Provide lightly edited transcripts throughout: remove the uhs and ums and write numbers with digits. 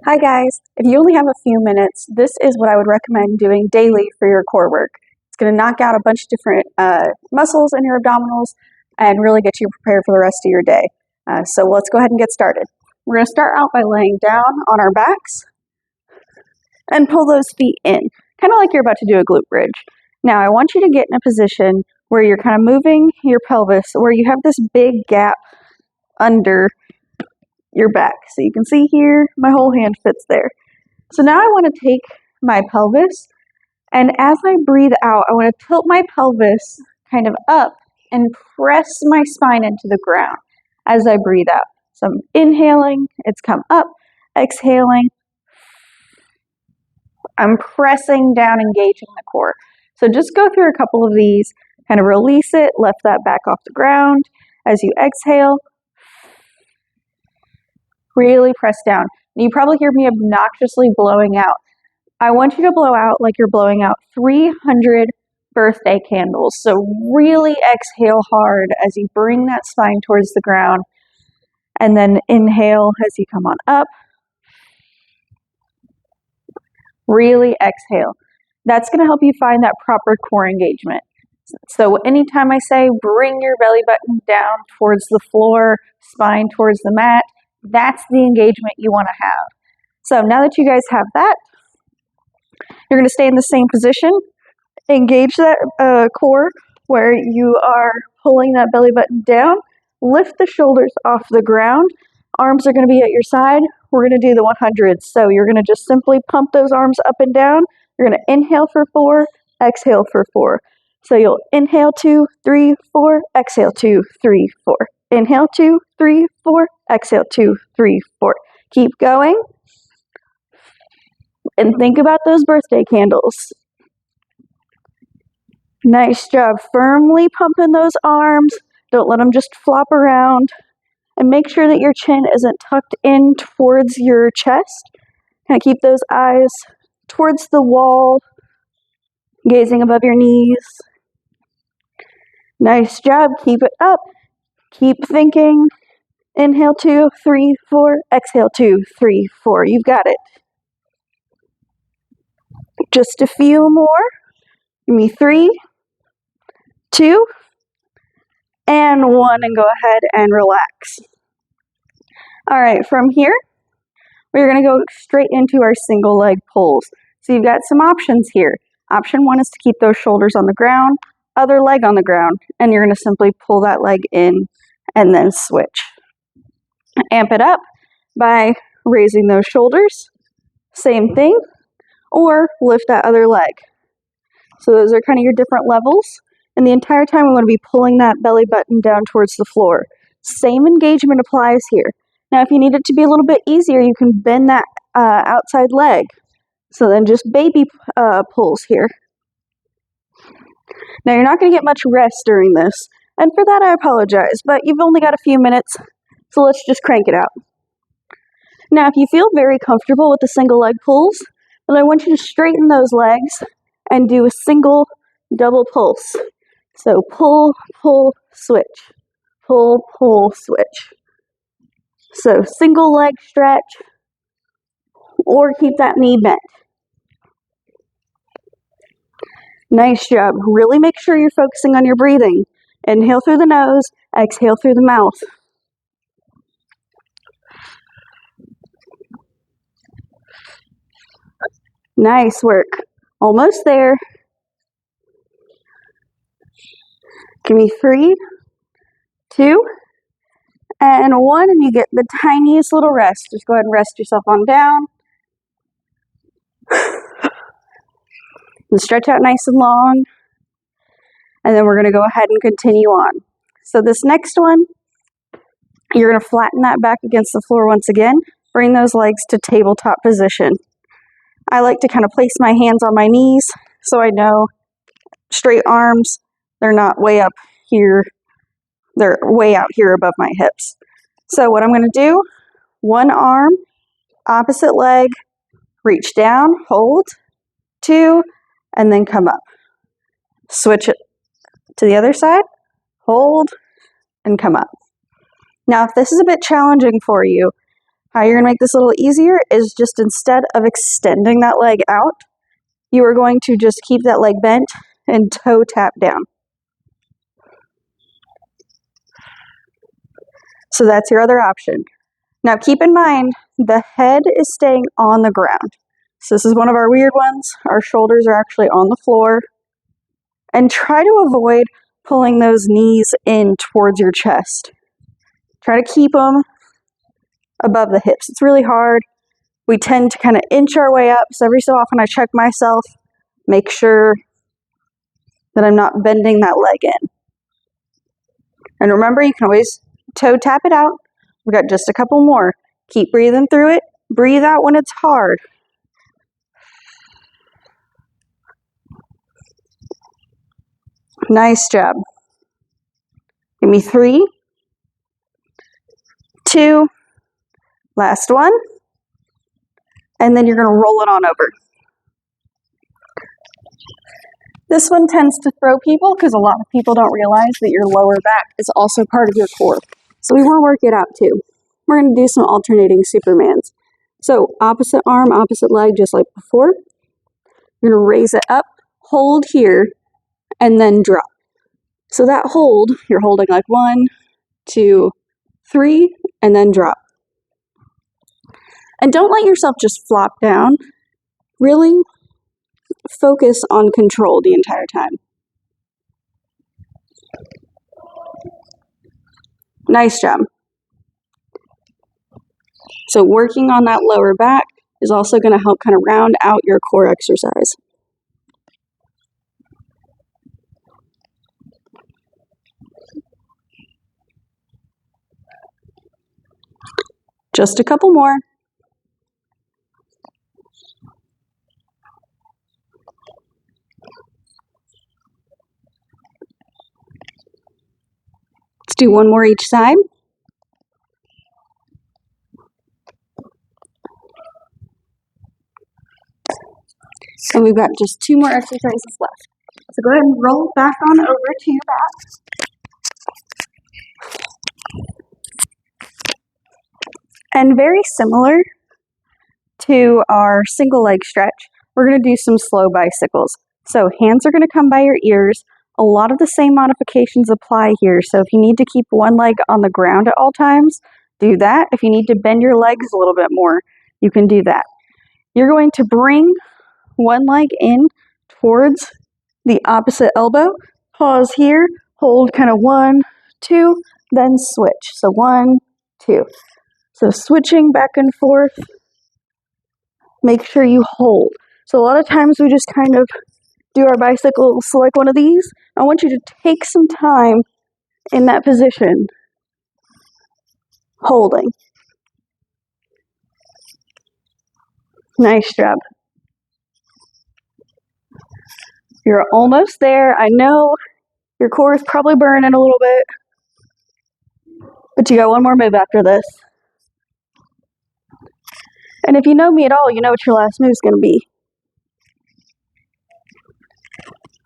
Hi guys, if you only have a few minutes, this is what I would recommend doing daily for your core work. It's going to knock out a bunch of different muscles in your abdominals and really get you prepared for the rest of your day. So let's go ahead and get started. We're going to start out by laying down on our backs and pull those feet in, kind of like you're about to do a glute bridge. Now I want you to get in a position where you're kind of moving your pelvis, where you have this big gap under your back. So you can see here, my whole hand fits there. So now I want to take my pelvis, and as I breathe out, I want to tilt my pelvis kind of up and press my spine into the ground as I breathe out. So I'm inhaling, it's come up, exhaling, I'm pressing down, engaging the core. So just go through a couple of these, kind of release it, lift that back off the ground. As you exhale, really press down. And you probably hear me obnoxiously blowing out. I want you to blow out like you're blowing out 300 birthday candles. So really exhale hard as you bring that spine towards the ground. And then inhale as you come on up. Really exhale. That's going to help you find that proper core engagement. So anytime I say bring your belly button down towards the floor, spine towards the mat, that's the engagement you want to have. So now that you guys have that, you're going to stay in the same position, engage that core where you are pulling that belly button down, lift the shoulders off the ground, arms are going to be at your side. We're going to do the 100s. So you're going to just simply pump those arms up and down. You're going to inhale for 4, exhale for 4. So you'll inhale 2, 3, 4, exhale 2, 3, 4. Inhale 2, 3, 4, exhale 2, 3, 4. Keep going. And think about those birthday candles. Nice job. Firmly pumping those arms. Don't let them just flop around. And make sure that your chin isn't tucked in towards your chest. Kind of keep those eyes towards the wall, gazing above your knees. Nice job. Keep it up. Keep thinking. Inhale 2, 3, 4. Exhale 2, 3, 4. You've got it. Just a few more. Give me 3, 2, and 1, and go ahead and relax. All right, from here, we're going to go straight into our single leg pulls. So you've got some options here. Option 1 is to keep those shoulders on the ground, other leg on the ground, and you're going to simply pull that leg in and then switch. Amp it up by raising those shoulders, same thing, or lift that other leg. So those are kind of your different levels. And the entire time we want to be pulling that belly button down towards the floor. Same engagement applies here. Now if you need it to be a little bit easier, you can bend that outside leg. So then just baby pulls here. Now you're not going to get much rest during this. And for that I apologize, but you've only got a few minutes, so let's just crank it out. Now if you feel very comfortable with the single leg pulls, then I want you to straighten those legs and do a single double pulse. So pull, pull, switch. Pull, pull, switch. So single leg stretch, or keep that knee bent. Nice job. Really make sure you're focusing on your breathing. Inhale through the nose, exhale through the mouth. Nice work. Almost there. Give me 3, 2, and 1, and you get the tiniest little rest. Just go ahead and rest yourself on down. And stretch out nice and long. And then we're going to go ahead and continue on. So this next one, you're going to flatten that back against the floor once again. Bring those legs to tabletop position. I like to kind of place my hands on my knees so I know straight arms, they're not way up here, they're way out here above my hips. So what I'm going to do, one arm, opposite leg, reach down, hold, 2, and then come up. Switch it to the other side, hold, and come up. Now if this is a bit challenging for you, How you're going to make this a little easier is just instead of extending that leg out, you are going to just keep that leg bent and toe tap down. So that's your other option. Now keep in mind, the head is staying on the ground. So this is one of our weird ones. Our shoulders are actually on the floor. And try to avoid pulling those knees in towards your chest. Try to keep them above the hips. It's really hard. We tend to kind of inch our way up, so every so often I check myself, make sure that I'm not bending that leg in. And remember, you can always toe tap it out. We've got just a couple more. Keep breathing through it. Breathe out when it's hard. Nice job. Give me 3, 2, last one, and then you're going to roll it on over. This one tends to throw people because a lot of people don't realize that your lower back is also part of your core. So we want to work it out too. We're going to do some alternating Supermans. So opposite arm, opposite leg, just like before. You're going to raise it up, hold here, and then drop. So that hold, you're holding like 1, 2, 3, and then drop. And don't let yourself just flop down. Really focus on control the entire time. Nice job. So working on that lower back is also going to help kind of round out your core exercise. Just a couple more. Let's do one more each side. And we've got just 2 more exercises left. So go ahead and roll back on over to your back. And very similar to our single leg stretch, we're going to do some slow bicycles. So hands are going to come by your ears. A lot of the same modifications apply here. So if you need to keep one leg on the ground at all times, do that. If you need to bend your legs a little bit more, you can do that. You're going to bring one leg in towards the opposite elbow. Pause here, hold kind of 1, 2, then switch. So 1, 2. So switching back and forth, make sure you hold. So a lot of times we just kind of do our bicycles like one of these. I want you to take some time in that position, holding. Nice job. You're almost there. I know your core is probably burning a little bit, but you got one more move after this. And if you know me at all, you know what your last move is going to be.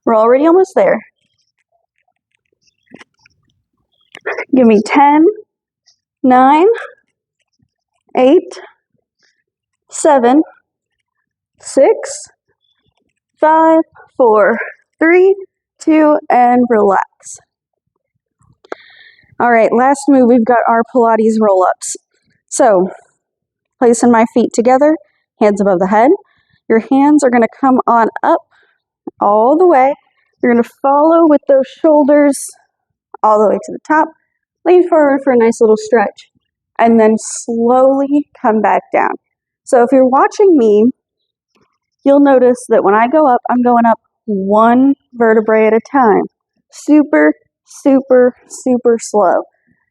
We're already almost there. Give me 10, 9, 8, 7, 6, 5, 4, 3, 2, and relax. All right, last move, we've got our Pilates roll-ups. So, placing my feet together, hands above the head. Your hands are going to come on up all the way. You're going to follow with those shoulders all the way to the top. Lean forward for a nice little stretch. And then slowly come back down. So if you're watching me, you'll notice that when I go up, I'm going up 1 vertebrae at a time. Super, super, super slow.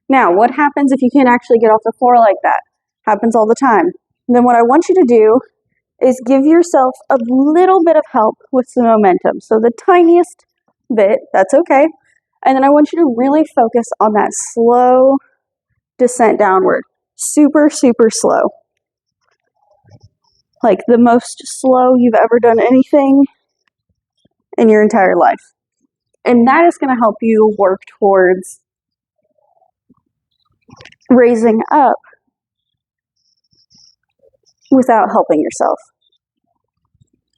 Now, what happens if you can't actually get off the floor like that? Happens all the time. And then what I want you to do is give yourself a little bit of help with some momentum. So the tiniest bit, that's okay. And then I want you to really focus on that slow descent downward. Super, super slow. Like the most slow you've ever done anything in your entire life. And that is going to help you work towards raising up without helping yourself.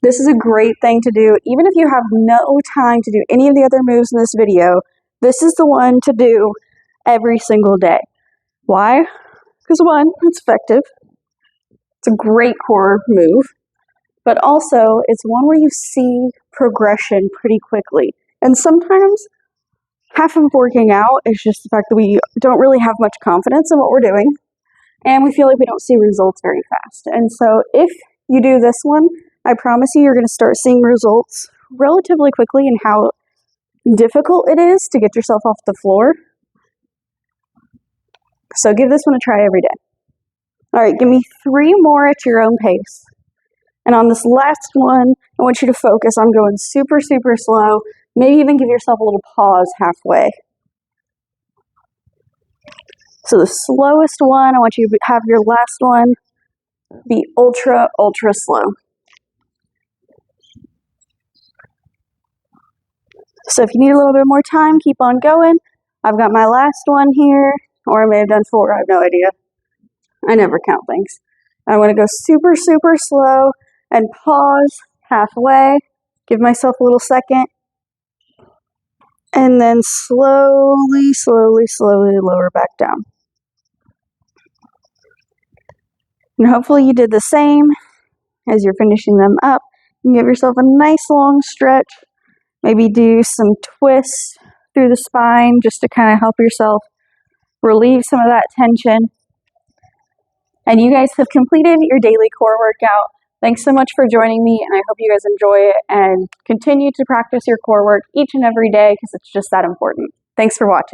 This is a great thing to do, even if you have no time to do any of the other moves in this video. This is the one to do every single day. Why? Because one, it's effective. It's a great core move, but also it's one where you see progression pretty quickly. And sometimes half of working out is just the fact that we don't really have much confidence in what we're doing, and we feel like we don't see results very fast. And so if you do this one, I promise you, you're going to start seeing results relatively quickly in how difficult it is to get yourself off the floor. So give this one a try every day. All right, give me 3 more at your own pace. And on this last one, I want you to focus on going super, super slow. Maybe even give yourself a little pause halfway. So the slowest one, I want you to have your last one be ultra, ultra slow. So if you need a little bit more time, keep on going. I've got my last one here, or I may have done 4, I have no idea. I never count things. I want to go super, super slow and pause halfway. Give myself a little second. And then slowly, slowly, slowly lower back down. And hopefully you did the same as you're finishing them up. You can give yourself a nice long stretch. Maybe do some twists through the spine just to kind of help yourself relieve some of that tension. And you guys have completed your daily core workout. Thanks so much for joining me, and I hope you guys enjoy it and continue to practice your core work each and every day because it's just that important. Thanks for watching.